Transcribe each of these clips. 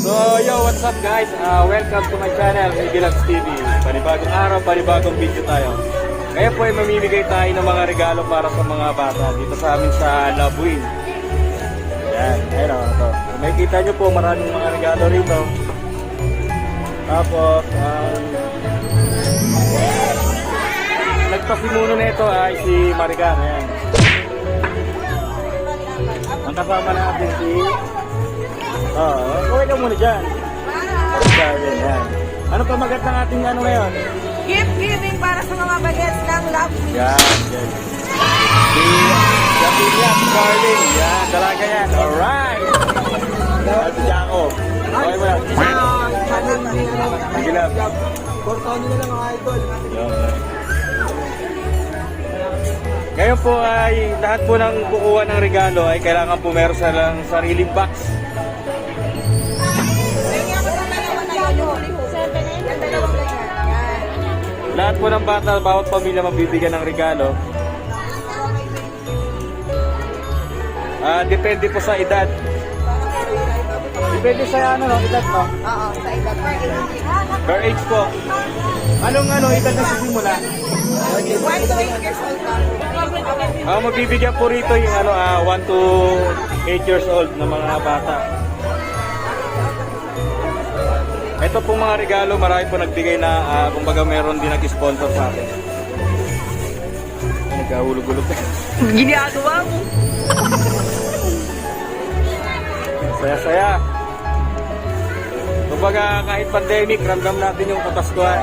So yo, what's up guys? Welcome to my channel, Vlogs TV. Panibagong araw, panibagong video tayo. Ngayon po ay mamimigay tayo ng mga regalo para sa mga bata dito sa amin sa Labuin. Yan, ayun o, ito. May kita nyo po maraming mga regalo rito. Tapos, nagpasimuno na ito ay si Maricar. Yan. Ang kasama natin si... okay ka muna dyan. Yan. Ano pa magat ng ating ano ngayon? Gift giving para sa mga bagets ng Love Me. Yan. Si Japilia, si Carlin. Yan, dalaga yan. Alright. At si Jaco. Okay mo yan. Sige lang. Portahan nyo na lang mga idol. Ngayon po ay lahat po ng kukuha ng regalo ay kailangan po meron sa lang sariling box. Lahat po ng bata, bawat pamilya mabibigyan ng regalo. Depende po sa edad. Depende sa ano, edad no? Oo, sa edad. Per age po. Anong edad na sisimula? 1 to 8 years old ka. Magbibigyan po rito yung 1 to 8 years old na mga bata. Ito pong mga regalo, marami po nagbigay na, kumbaga meron din nag-sponsor sa akin. Nagkahulog-hulog na. Ginagawa mo. Saya-saya. Kumbaga kahit pandemic, ramdam natin yung kapaskuhan.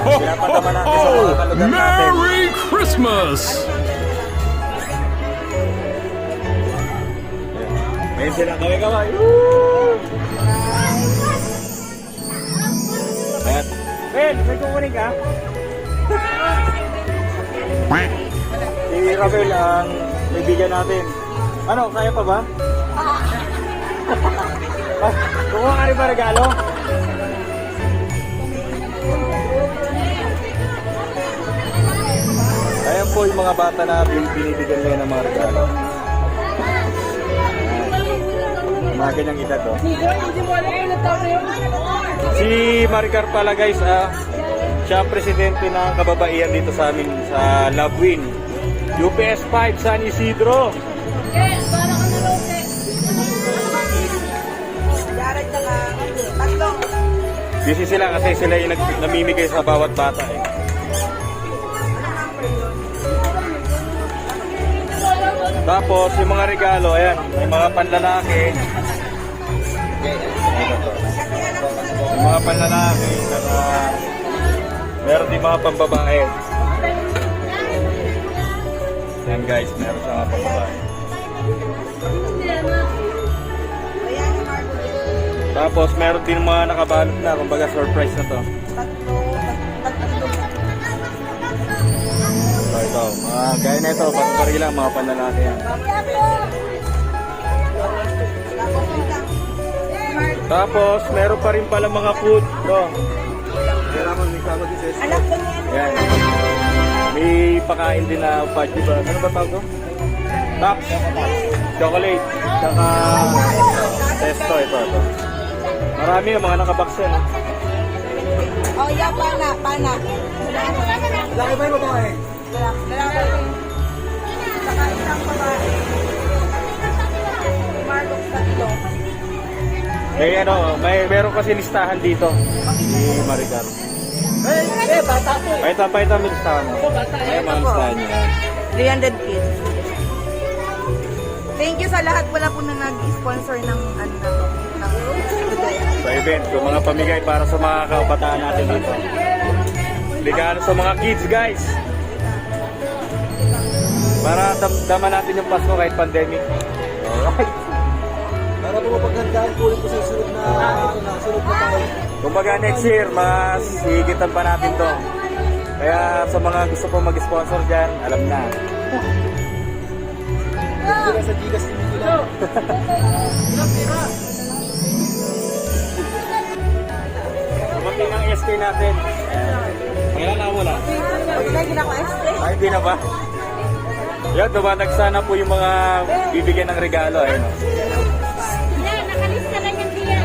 Pinapatama natin sa mga kalugar natin. Merry Christmas! Ngayon sila kaway-kaway. Ben, may kukunin ka? Si Ravel ang bibigyan natin. Ano, kaya pa ba? Kukuha ka rin ba regalo? Ayan po yung mga bata na binibigyan ngayon ng mga regalo. Mga ganyang edad to. Si Maricar pala guys, siya ang presidente ng kababaihan dito sa amin sa Labuin. UPS 5 San Isidro. Busy sila kasi sila yung namimigay sa bawat bata eh. Tapos yung mga regalo, ayan, may mga panlalaki. Yung mga panlalaki, meron din mga pambabae. Ayan guys, meron sa mga pambabae. Tapos meron din mga nakabalot na, kumbaga surprise na to. So ito, gaya na ito, patuloy lang mga panlalaki yan. Tapos meron pa rin pala mga food. Ito. Yan. May pakain din na fudge, diba? Ano ba tawag to? Tops. Chocolate. Saka testo. Ito. Marami yung mga nakabox yan. Oh, yeah, pana. Laki ba yung babae? Lalaki. Saka isang babae. Marlok tatlo. Meron kasi listahan dito. Si Maricar. Bata po. Paita may listahan mo. Ay, mga listahan niya. 300 kids. Thank you sa lahat pala po na nag-sponsor ng Sa event, yung mga pamigay para sa mga kabataan natin dito. Regalo sa mga kids guys. Para damdaman natin yung Pasko kahit pandemic. Alright. Para po mapaghandaan po rin po sa sunod na taon. Kumbaga next year, mas higitan pa natin to. Kaya sa mga gusto po mag-sponsor dyan, alam na. Sila sa Gigas TV nila. Dumating ang SK natin. Kailan na wala? Lagi na ko SK. Ay, hindi na ba? Yan, dumatagsa na po yung mga bibigyan ng regalo. Ayun. Yan, nakalista lang yung tiya.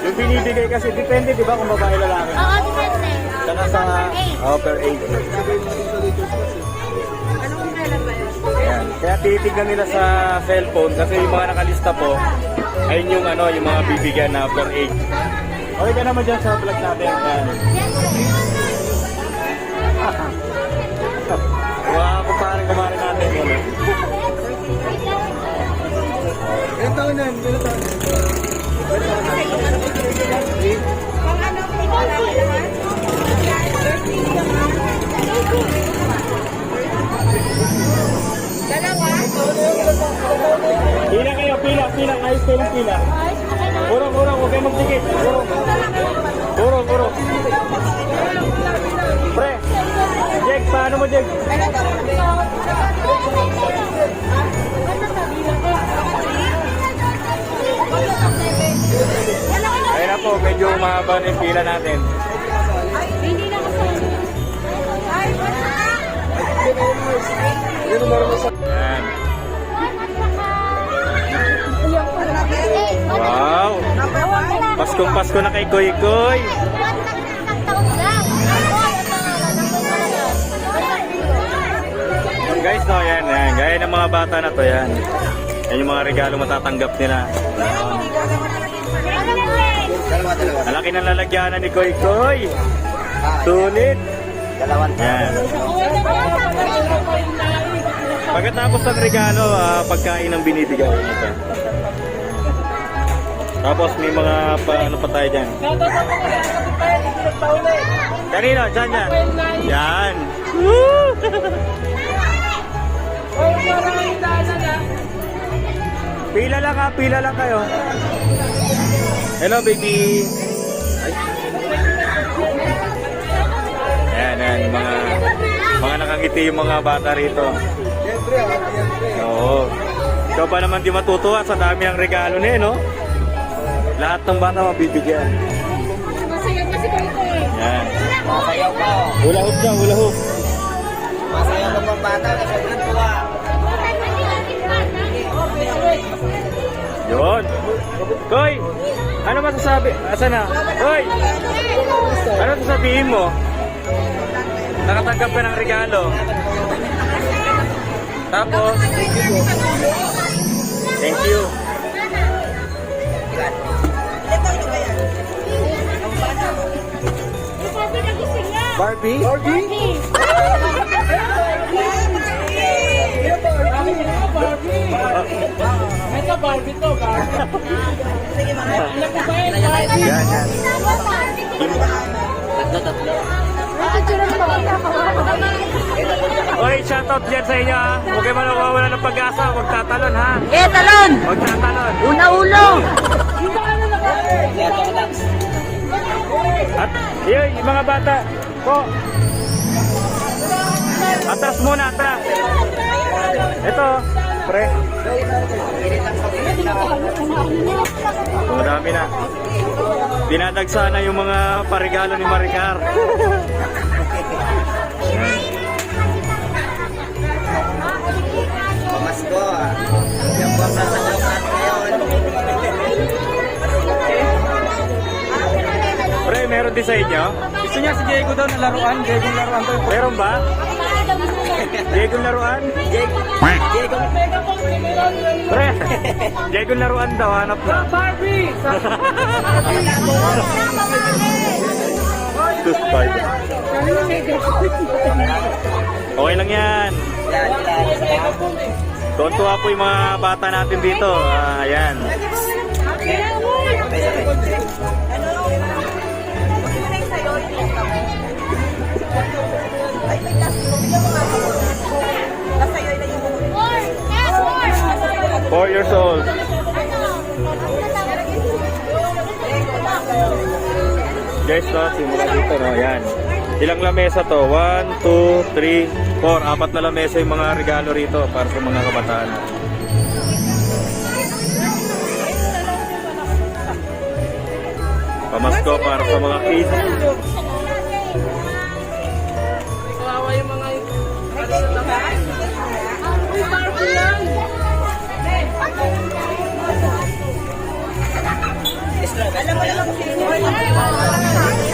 Yung binibigay kasi, depende di ba kung babae lalaki? Oo, depende. Saka sa per age. Ayan. Kaya titignan nila sa cellphone kasi yung mga nakalista po, ayun yung ano, yung mga bibigyan na per age. Okay ka naman dyan sa vlog natin. Ayan. Mga kumparing natin yun. Ilan taon na yun? Ilan taon? Pila kayo, pila. Ayos kayo ng pila. Urong, huwag kayo magdikit. Urong. Pre, Jeg, paano mo Jeg? Ayun na po, medyo mahaba na yung pila natin. Hindi na kasi. Ayan. Wow! Paskong-pasko na kay Koy Koy. Guys, no, yan. Gaya ng mga bata na to, yan. Yan yung mga regalo matatanggap nila. Ang laki ng lalagyanan ni Koy Koy. Sulit. Yan. Pagkatapos ng regalo, pagkain ang binibigay. Ito. Tapos may mga ano pa tayo dyan. Kanino? Dyan. Yan. Woo! Pila lang kayo. Hello baby. Yan, mga nakangiti yung mga bata rito. Siyempre, siyempre. Oo. Ikaw pa naman di matutuwa sa dami ng regalo niya, no? Lahat ng bata mabibigyan. Masaya kasi ko ito eh. Yan. Masayaw ka. Hula hoop dyan, hula hoop. Masayaw ka pang bata na sobrang tuwa. Yun. Koy! Ano masasabi? Asa na? Koy! Ano sasabihin mo? Nakatanggap ka ng regalo. Tapos, thank you. Barbie? Barbie. Ito Barbie to, Barbie. Sige, Yan. Oy, shoutout dyan sa inyo ha. Huwag kayo mawawala ng pag-asa. Huwag tatalon ha. talon! Huwag tatalon. Una-ulo! At yun, yung mga bata po. Atras muna, atras. Ito, pre. Madami na. Dinadagsa na yung mga parigalo ni Maricar. Pamasko. Yan po ang sasayaw natin ngayon. Pre, meron din sa inyo? Gusto niya si Diego daw na laruan. Diego laruan to. Meron ba? Diego laruan? Diego. Pre, Diego laruan daw, hanap na. Barbie! Okay lang yan. Tuntua po yung mga bata natin dito. Ayan. Four years old. Guys, no, simula dito, no, yan. Ilang lamesa to? 1, 2, 3, 4. Apat na lamesa yung mga regalo rito para sa mga kabataan. Pamasko para sa mga kids.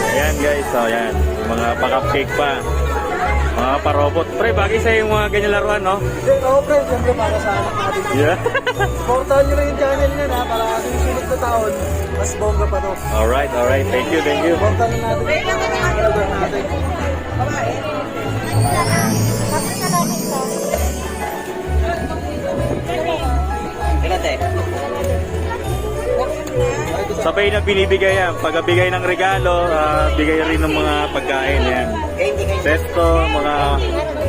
Ayan guys, so ayan. Yung mga pa-cupcake pa. Mga pa-robot. Pre, bagay sa'yo yung mga ganyan laruan, no? Oo, pre, siyempre para sa anak natin. Yeah. Supportahan nyo rin yung channel nyo na para sa susunod na taon, mas bongga pa to. Alright, alright. Thank you, thank you. Supportahan na natin yung mga vlogger natin. Sabay na binibigay yan. Pagkabigay ng regalo, bigay rin ng mga pagkain yan. Sesto, mga...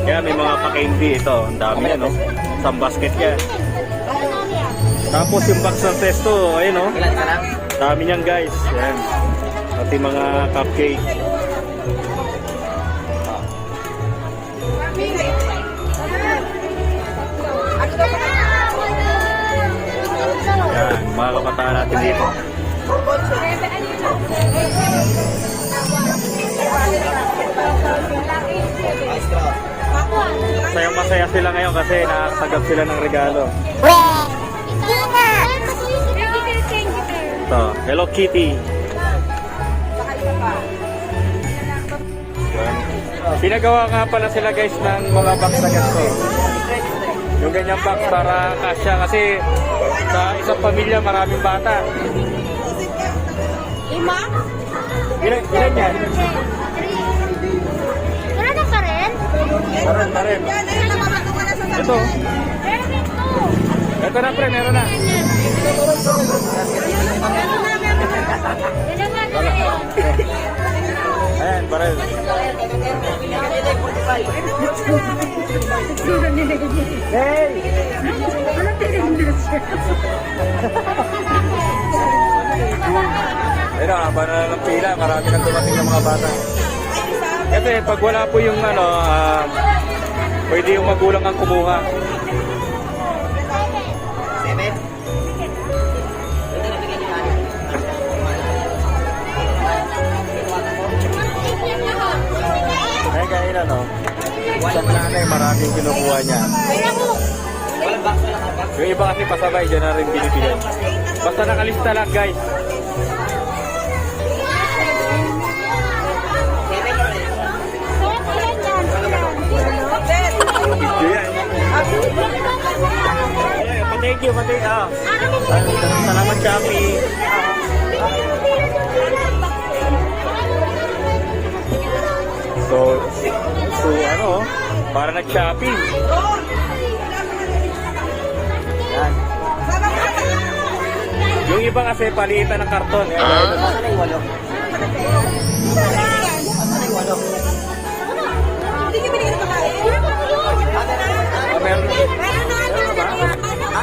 Yan, may mga pa-candy. Ito, ang dami yan, no? Isang basket yan. Tapos yung box ng sesto, ayun, no? Dami niyan, guys. Yan. Pati mga cupcake. Yan, mga kabataan natin dito. Masayang masaya sila ngayon kasi nakakagap sila ng regalo. Ito, Hello Kitty. Yan. Pinagawa nga pala sila guys ng mga box na ganito. Yung ganyang box para kasya kasi sa isang pamilya maraming bata. Lima? Ilan yan? Wala na pa rin? Meron pa rin. Ito. Ito na pre, meron na. Ayan, parel. Hey! Ayun, haba na ng pila. Marami nang dumating ng mga bata. Kasi pag wala po yung ano, pwede yung magulang ang kumuha. Ay, kaya na, no? Isang nanay, maraming kinukuha niya. Yung iba kasi pasabay, dyan na rin binibigay. Basta nakalista lang, guys. Yan. Thank you, thank you. Salamat, Shopee. So ano, para nag-shopping. Yan. Yung iba kasi palitan ng karton. Meron ba?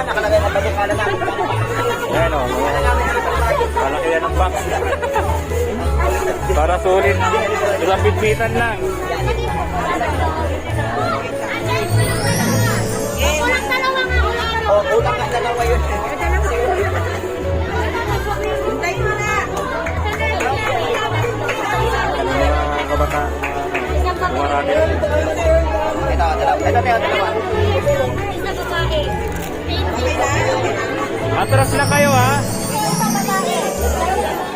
Nakalagay na ba yung kala namin? Ayan o. Malaki yan ang box. Para sulit. Ilang bitbitan lang. Kulang ang dalawa yun. Hintayin mo na. Mga kabataan. Marami. Ito, dalawa. Atras lang kayo ha.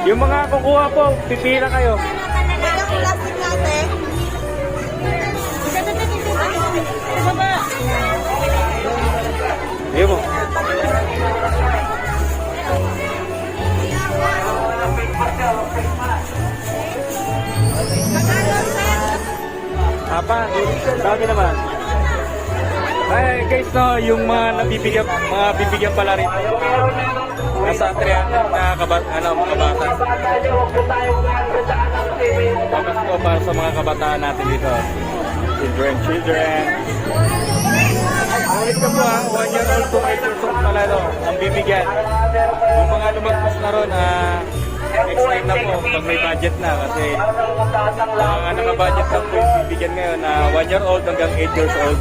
Yung mga kukuha po, pipila kayo. Ito ang plastic natin. Ayun mo. Apa? Dami naman. Ay guys, no, yung mga bibigyan pala rin. Nasa 300 na mga bata. Tapos po para sa mga kabataan natin dito. Children. Ulit ka po ha, 1 year old to 8 years old pala no, ang bibigyan. Yung mga lumagpas na ron, next time na po, pag may budget na. Kasi mga naka-budget na po yung bibigyan ngayon na 1 year old hanggang 8 years old.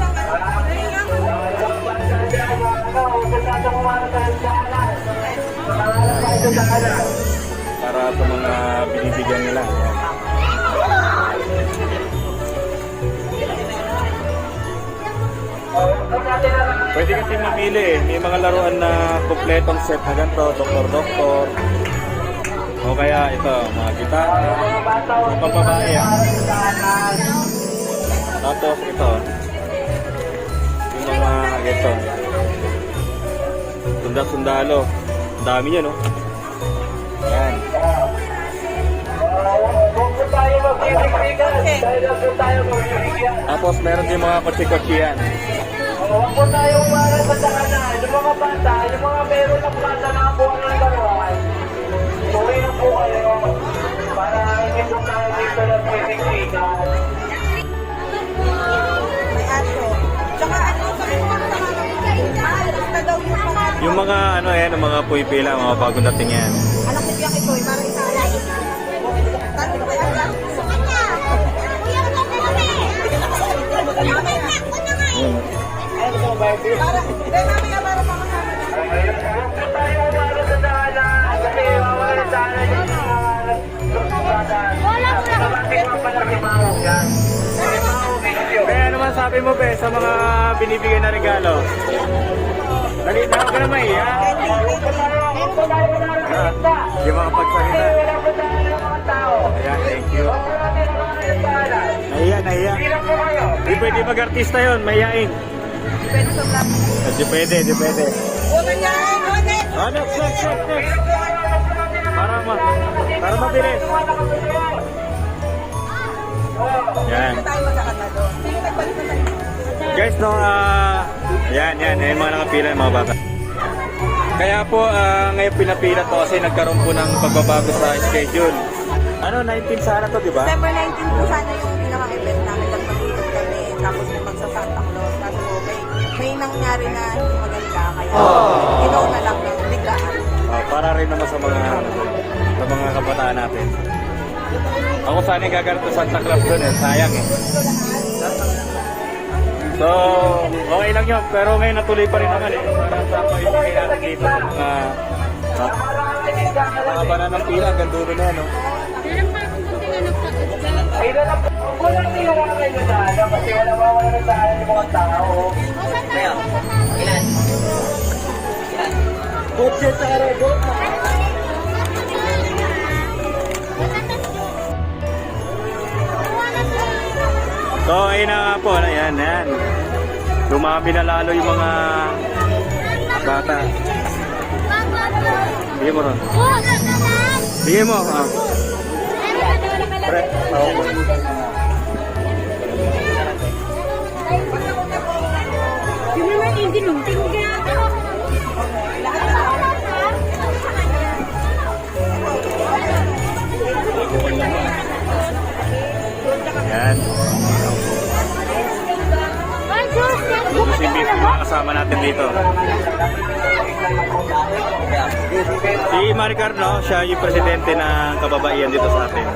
Para sa mga binibigyan nila. Pwede kasi mamili eh. May mga laruan na kompletong set na ganito, doktor. O kaya ito, mga gitara, pambabae ah. Tapos ito, yung mga ito, sundalo. Ang dami niya, no? Yan. Tapos meron din mga kotse-kotsehan. Huwag po tayong sa na. Yung mga bata, yung mga meron ng bata na buwan ng garuan, tuloy na po kayo para hindi po tayo dito na pwedeng-sigan. May aso. Tsaka ano, sabi ko ang maalas na daw yung mga Yung mga ano yan, yung mga puipila, mga bagong dating yan. anak ni Bianchi Boy, parang isa lang. Tati ko kaya lang. Sa kanya. Kuya ko na kami. Parang, hindi mamaya para makasama na. Huwag po tayong umaro sa daanan kasi mawala sa daanan yung mga bata. Kapatid mo pala si Mao yan. Si Mao, video. Kaya naman sabi mo, Pe, sa mga binibigay na regalo. Dali na ako naman, ha? Huwag po tayo umaro. Yung mga pagsalita. Wala po tayo ng mga tao. Ayan, thank you. Huwag po natin umaro sa daanan. Nahiya. Hindi lang po kayo. Di pwede mag-artista yun, mahihain. Depende sa vlog. Di pwede. Huwag niya, ulit. Ah, next. Para mabilis. Yan. Hindi tayo magkakata doon. Sige, nagbalik na tayo. Guys, no, yan, yung mga nakapila, yung mga bata. Kaya po, ngayon pinapila to kasi nagkaroon po ng pagbabago sa schedule. Ano, 19 sana to, di ba? December 19 po sana yung pinaka-event namin. Tapos mag-ikot kami. Tapos may magsa-Santa Claus. Kaso may nangyari na hindi maganda. Kaya ginaw na lang ng biglaan. Para rin naman sa mga kabataan natin. Ako sana yung gagawin to Santa Claus doon eh. Sayang eh. So, okay lang yun. Pero ngayon natuloy pa rin naman eh. Para sa pag-ibigay natin dito sa mga banan ng pila. Hanggang dulo na yan, no? Meron pa akong kunting anak sa kutsara. Ay, na lang po. Wala tinawa kayo sa daanan kasi wala mawala na daanan yung mga tao. Kaya? Ilan? Budget sa karego. So, ayun na nga po. Ayan. Dumami na lalo yung mga bata. Bigyan mo ron. Bigyan mo. Pre, tawag mo. Yung mga hindi nung tingga. Ayan. Lusimbis yung mga kasama natin dito. Si Maricar, no? Siya yung presidente ng kababaihan dito sa atin.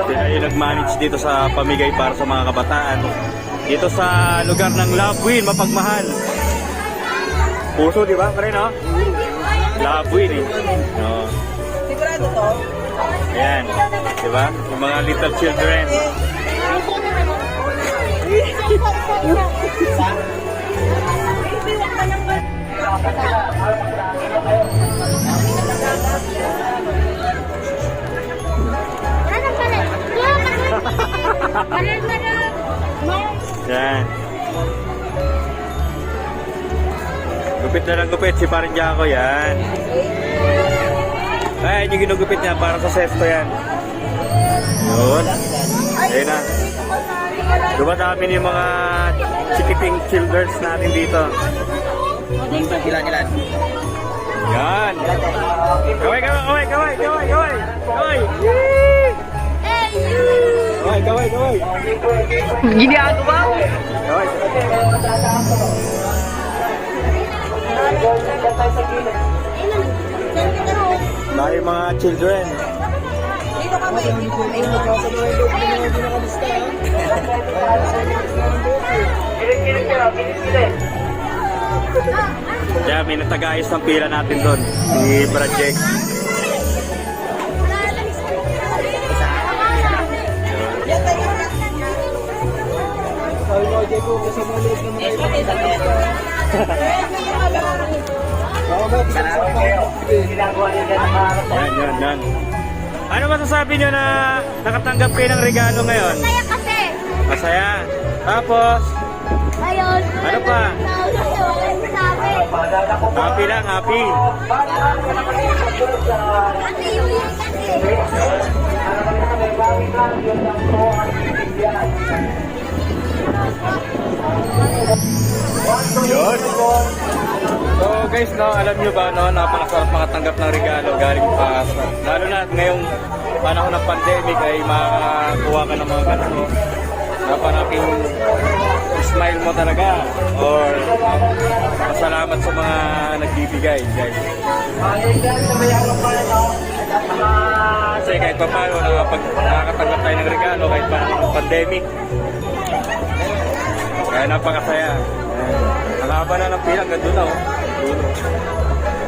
Sila yung nag-manage dito sa pamigay para sa mga kabataan. Dito sa lugar ng Labuin, mapagmahal. Puso, di ba? Pare, no? Labuin, eh. No. Sigurado to? Ayan. Di ba? Yung mga little children. Yan. Gupit na lang gupit si Parin Jaco, yan. Ay, yung ginugupit niya para sa sesto yan. Yun. Ayun na. Dumadami yung mga chikiting children natin dito. Ilan? Yan. Kaway. Kaway. Ginagawa? Kaway. Dahil mga children. Dito kami. Kaya may natag-ayos ng pila natin doon. Si Project. Sabi mo, Diego, kasi maliit naman kayo. Baka ba, yan. Ano masasabi nyo na nakatanggap kayo ng regalo ngayon? Kaya kasi. Masaya. Tapos, Ayun. ano pa? Sabi. Happy lang, happy. Kasi yun yung kasi. Yun. So guys, no, alam nyo ba, no, napakasarap makatanggap ng regalo galing pa sa, lalo na ngayong panahon ng pandemic ay makakuha ka ng mga ganun, no. Napanaking smile mo talaga or pasalamat sa mga nagbibigay, guys. Kasi kahit pa paano, nakakatanggap tayo ng regalo kahit pa ng pandemic. Kaya napakasaya. Ang haba na ng pila, ganda na, oh. Dulo.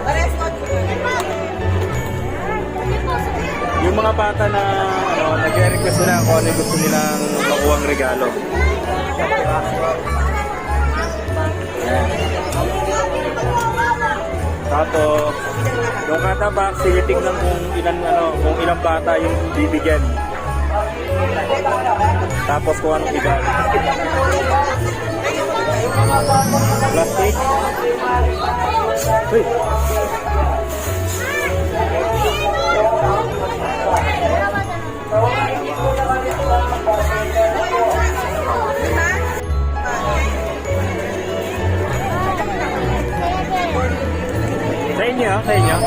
Pares ko. Yung mga bata na nag-request sila kung ano yung gusto nilang makuhang regalo. Ayan. Tapos, yung kada box, tinitignan kung ilang bata yung bibigyan. Tapos kung anong regalo. Plastic. Uy. Sa inyo, sa inyo.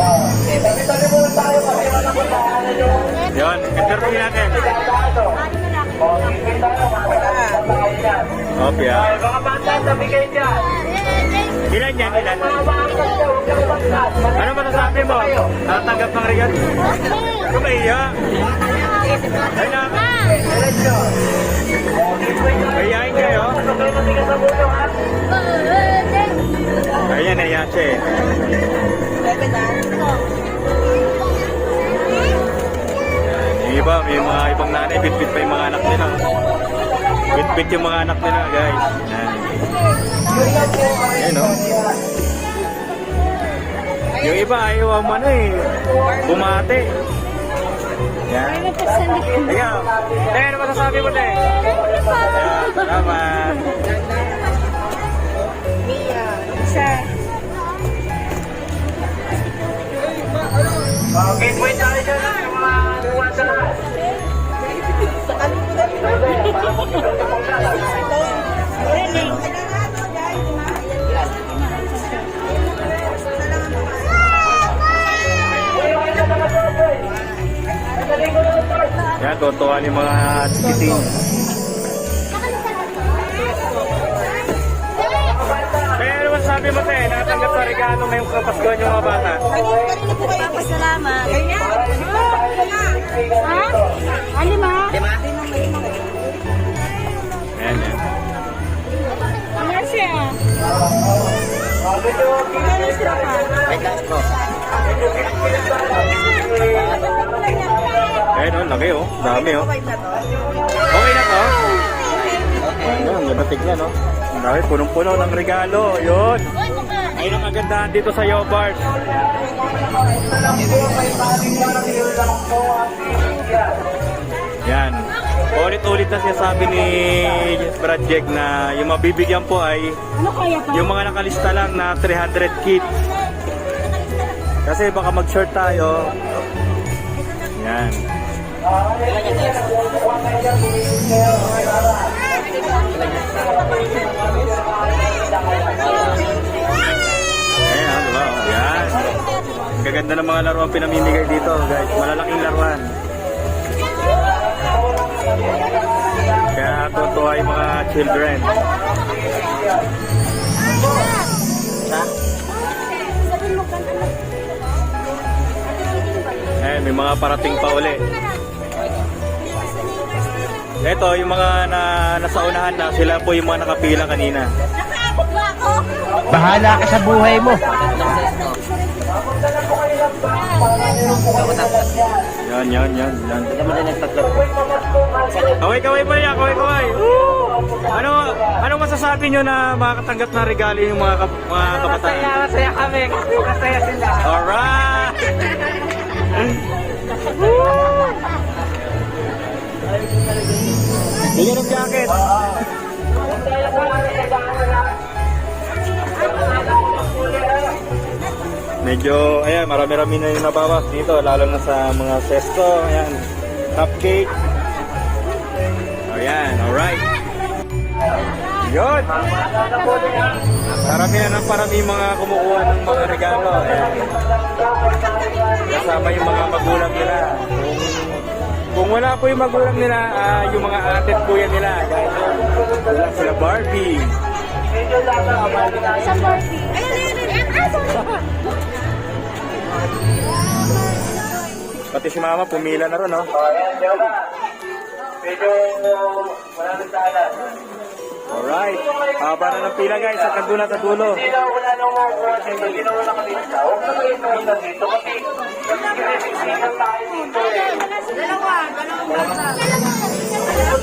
Yun, interview natin. Okay, ah. Mga bata sa bigay dyan. Ilan yan, ilan? Ano masasabi mo? Nakatanggap ng regalo? Kumaiya. Ay na. Kayain kayo? Ayan na yan siya eh. Yung iba, may mga ibang nanay, bit-bit pa yung mga anak nila. Bit-bit yung mga anak nila, guys. Ayan o. Yung iba, ayaw ang ano eh. Bumate. Yan. Ikaw. Teka, ano masasabi mo, te? Ayan, salamat. Okay, wait tayo dyan. Yung mga tuwan sa lahat. Yan, tutuwa ni mga chikiting. Kaya ano masasabi mo, te? Nakatanggap sa regalo ngayong kapaskuhan yung mga bata. Papasalamat. Ha? Alima? Ayan, yan. Ano siya? Ayan o, laki o. Dami o. Okay na to. Okay na to? Ayan, ganda tignan o. Ang dami, punong-puno ng regalo. Yun. Ayun ang kagandahan dito sa Yobart. Yan. Ulit-ulit na sinasabi ni Project na yung mabibigyan po ay Ano kaya pa? yung mga nakalista lang na 300 kits. Kasi baka mag-short tayo. Yan. Ayan, diba? Yan. Ang gaganda ng mga laruan pinamimigay dito, guys. Malalaking laruan. Kaya tutuwa yung mga children. Ayan, may mga parating pa uli. Ito, yung mga nasa unahan na, sila po yung mga nakapila kanina. Nakaabot ba ako? Bahala ka sa buhay mo. Yan. Kaway pa yan, kaway. Anong masasabi nyo na makakatanggap na regalo yung mga kabataan? Masaya kami. Masaya sila. Alright! Bigyan ng jacket. Medyo, ayan, marami-rami na yung nabawas dito, lalo na sa mga sesto, ayan, cupcake. Ayan, alright. Yun! Parami na ng parami mga kumukuha ng mga regalo. Ayan. Kasama yung mga magulang nila. Kung wala po yung magulang nila, yung mga atit kuya nila, guys. Wala sila Barbie. Sa Barbie. Pati si mama, pumila na ron, no? Ayan, diyan na. Medyo wala nang dalan. Alright. Haba na ng pila, guys. At nandun na sa dulo. Hindi na wala nang makuha dito. Hindi na wala kalista. Huwag na kayo tumunda dito kasi kinisiksikan tayo dito eh.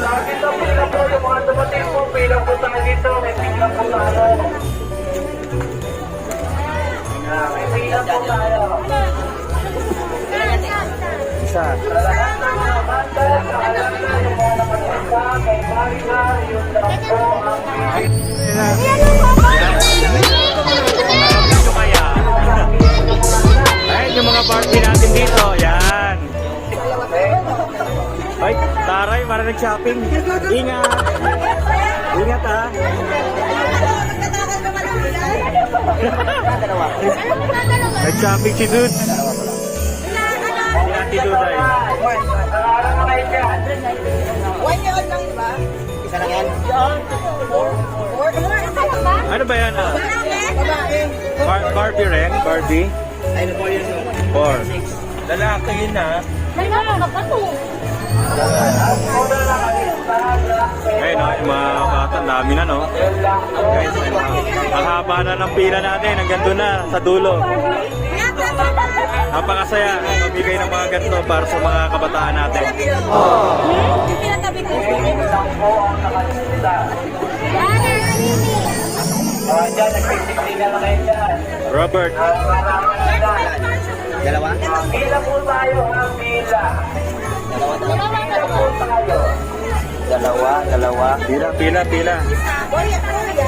Lagi na pila po yung mga dumating po. Pila po tayo dito. May pila po tayo. May pila po tayo. Isa. Lahat ng mga banda, alam na yung mga nakasita, kay Marina, yung lang po ang Ito kaya. Ayun yung mga Barbie natin dito. Yan. Ay, taray, para nag-shopping. Ingat. Ingat, ha. Nag-shopping si Dude. Si Ate Duday. Nakaharap na kayo dyan. 1 year old lang, di ba? Isa lang yan? Ano ba yan? Babae. Barbie rin? Barbie? Ayun po yun. 4. Lalaki yun, ha? Nagkakaroon ka pa to. Ayun, no? Yung mga bata, ang dami na, no? Guys, ayun, ang haba na ng pila natin. Hanggang doon na, sa dulo. Napakasaya. Magbigay ng mga ganito para sa mga kabataan natin. Pinatabi ko. Dyan, nagsisiglingan na kayo dyan. Robert. Dalawa? Pila po tayo, ang pila. Pila po tayo. Dalawa. Pila.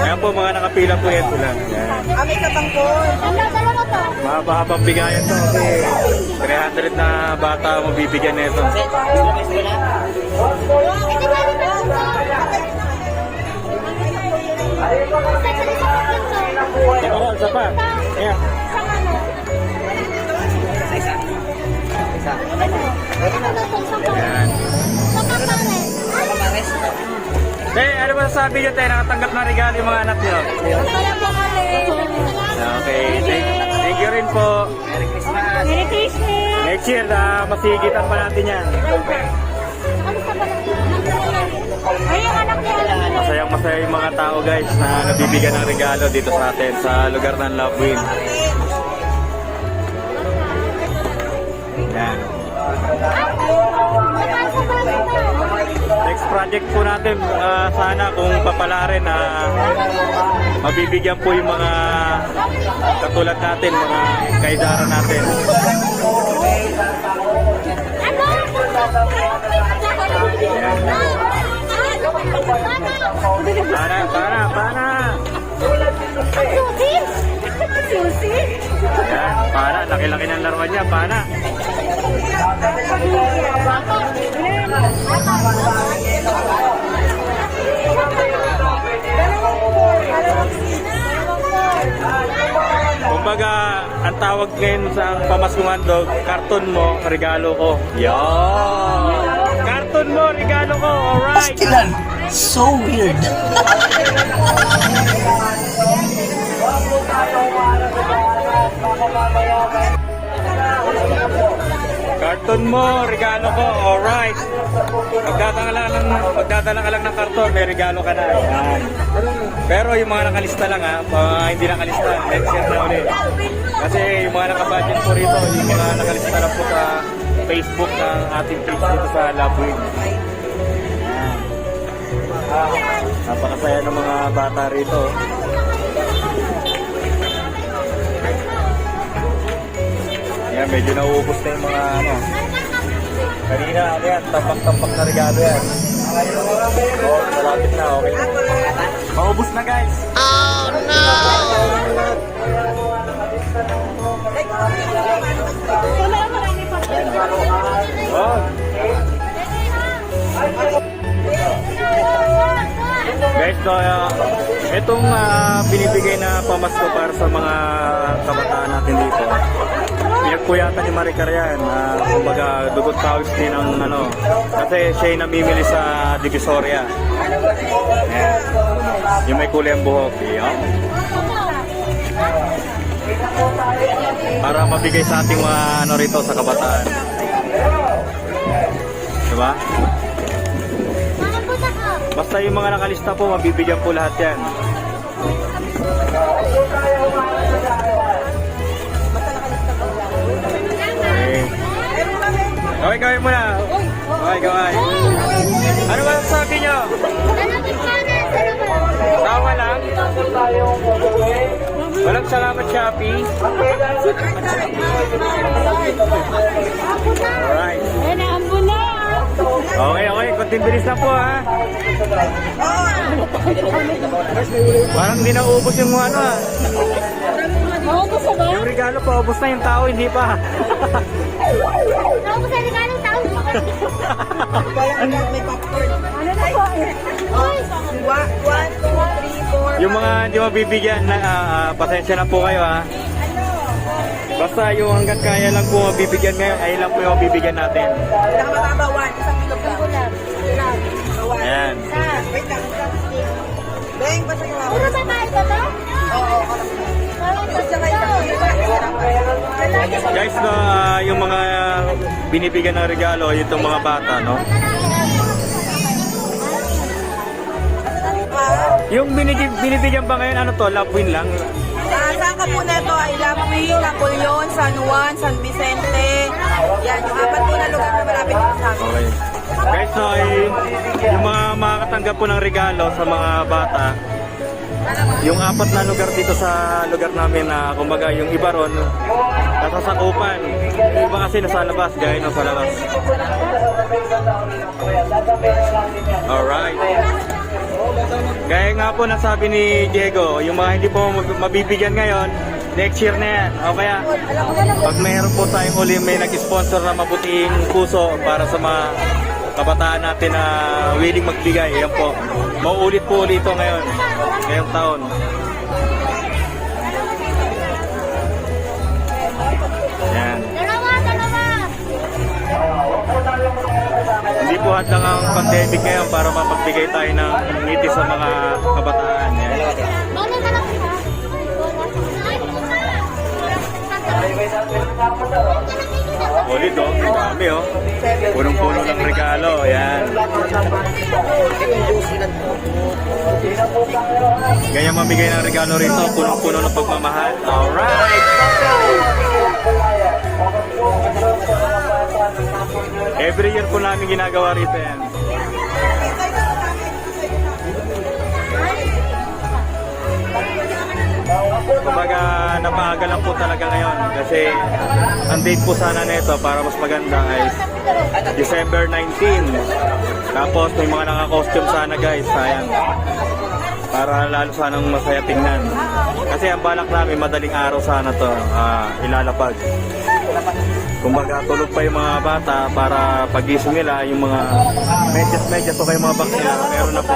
Ayan po, mga nakapila po yan sila. Yan. May kabangkon. Dalawa to. Mahaba-habang bigayan to. Kasi 300 na bata mabibigyan nito. Isa pa. Ayan. Ayan. Ano ba sasabi nyo tayo? Nakatanggap ng regalo yung mga anak nyo? Okay. Thank you rin po. Merry Christmas! Next year, masigitan pa natin yan. Ay, yung anak niya. Masayang-masaya yung mga tao, guys, na nabibigyan ng regalo dito sa atin sa lugar ng Lovewind. Yan. Next project po natin, sana kung papalarin na mabibigyan po yung mga katulad natin, mga kaidara natin. Para. Susi? Yan, para. Laki-laki ng laruan niya, para. Kumbaga, ang tawag ngayon sa pamaskungan dog, karton mo, regalo ko. Yan! Karton mo, regalo ko, alright! So weird. Karton mo, regalo ko, alright! Magdadala ka lang ng karton, may regalo ka na. Yan. Pero yung mga nakalista lang ha, mga hindi nakalista, next year na ulit. Kasi yung mga nakabudget po rito, yung mga nakalista lang po sa Facebook ng ating page dito sa Lovewind. Napakasaya ng mga bata rito. Yan, medyo nauubos na yung mga ano. Kanina, ano yan, tampak-tampak na regalo yan. Oh, malapit na, okay. Maubos na guys. Wala, marami pa. Oh. Guys, so, itong binibigay na pamasko para sa mga kabataan natin dito. Pinagpuyatan ni Maricar yan. Kumbaga, dugot kawis din ng ano. Kasi siya yung namimili sa Divisoria. Ayan. Yung may kulay ang buhok. Yan. Para mabigay sa ating mga ano rito sa kabataan. Diba? Basta yung mga nakalista po, mabibigyan po lahat yan. Okay, gawin mo na. Okay, gawin. Ano ba sabi nyo? Tawa lang? Walang salamat, Shopee. Alright. Ayan, naambun na. Okay, okay. Kunting bilis lang po, ha? Parang hindi naubos yung ano, ha? Maubos na ba? Yung regalo pa, ubos na yung tao, hindi pa. Maubos na regalo tao. May popcorn. Ano na po? Uy! 1, 2, 3, 4. Yung mga hindi mabibigyan, pasensya na po kayo, ha? Basta yung hanggat kaya lang po mabibigyan ngayon, ay lang po yung mabibigyan natin. Pinakamababa 1, isang kilo lang. Ayan. Wait lang. Beng, basta yung Puro babae ba to? Oo, Parang basta may isang kilo. Guys, no, yung mga binibigyan ng regalo, itong mga bata, no? Yung binibigyan ba ngayon, ano to, love win lang? Saan ka po neto ay Lapuy, Napoleon, San Juan, San Vicente. Yan, yung apat po na lugar na malapit dito sa amin. Okay. Guys, no, yung mga makakatanggap po ng regalo sa mga bata, yung apat na lugar dito sa lugar namin na kumbaga yung iba ron, nasa sakupan. Yung iba kasi nasa labas, gaya nung sa labas. Alright. Gaya nga po nasabi ni Diego, yung mga hindi po mabibigyan ngayon, next year na yan. O kaya, pag mayroon po tayong uli may nag-sponsor na mabuting puso para sa mga kabataan natin na willing magbigay, yan po. Mauulit po ulit ito ngayon, ngayong taon. Yan. Dalawa! Hindi po hadlang ang pandemic ngayon para mapagbigay tayo ng ngiti sa mga kabataan. Yan. Bakit ka lang siya? Ulit oh, dami oh. Punong-puno ng regalo, yan. Ganyan mamigay ng regalo rito, punong-puno ng pagmamahal. Alright! Every year po namin ginagawa rito yan. Kumbaga, napaaga lang po talaga ngayon kasi ang date po sana nito para mas maganda ay December 19. Tapos may mga naka-costume sana guys, sayang. Para lalo sanang masaya tingnan. Kasi ang balak namin madaling araw sana to ilalapag. Kumbaga tulog pa yung mga bata para pagising nila yung mga medyas o kayo mga box nila meron na po.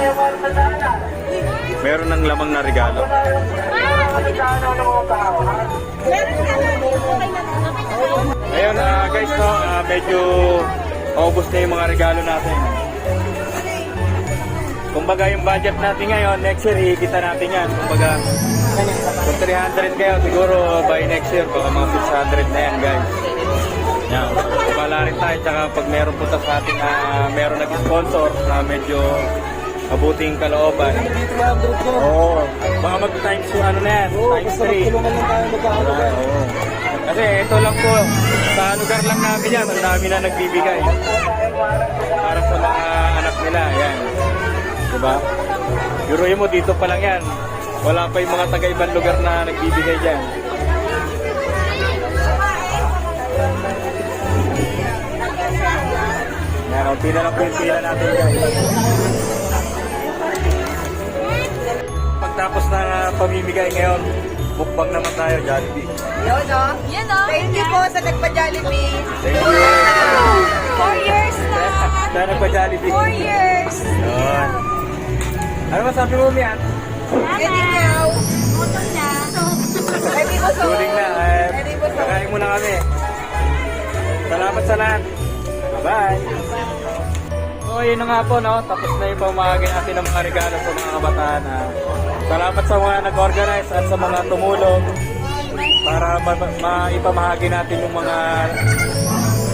Meron ng lamang na regalo. Ayun guys, no, medyo maubos na yung mga regalo natin. Kumbaga yung budget natin ngayon, next year ikita natin yan. Kumbaga kung 300 kayo, siguro by next year baka mga 600 na yan guys. Yan, kumala rin tayo. Tsaka pag meron punta sa ating meron nag-sponsor na medyo mabuting kalooban. Oo. Baka mag-times ano na yan, times 3. Oo. Kasi ito lang po, sa lugar lang namin yan, ang dami na nagbibigay. Para sa mga anak nila, yan. Diba? Yuruin mo, dito pa lang yan. Wala pa yung mga taga-ibang lugar na nagbibigay dyan. Yan, unti na lang po yung pila natin guys. Pagtapos na pamimigay ngayon, mukbang naman tayo, Jollibee. Yun, no? Yan o. Thank you po sa nagpa-Jollibee. Thank you. 4 years na. Sana nagpa-Jollibee. 4 years. Yun. Ano masabi mo, Mian? Ready now. Utol na. Ready po sa Tuling na. Ready po sa Kakain muna kami. Salamat sa lahat. Bye-bye. So, yun na nga po, no? Tapos na yung pamahagi natin ng mga regalo sa mga kabataan. Salamat sa mga nag-organize at sa mga tumulong para maipamahagi natin yung mga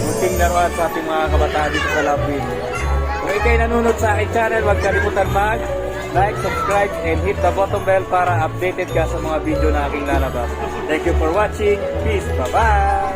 munting laruan sa ating mga kabataan dito sa Labuin. Kung ikay nanonood sa aking channel, huwag kalimutan like, subscribe, and hit the button bell para updated ka sa mga video na aking lalabas. Thank you for watching. Peace. Bye-bye.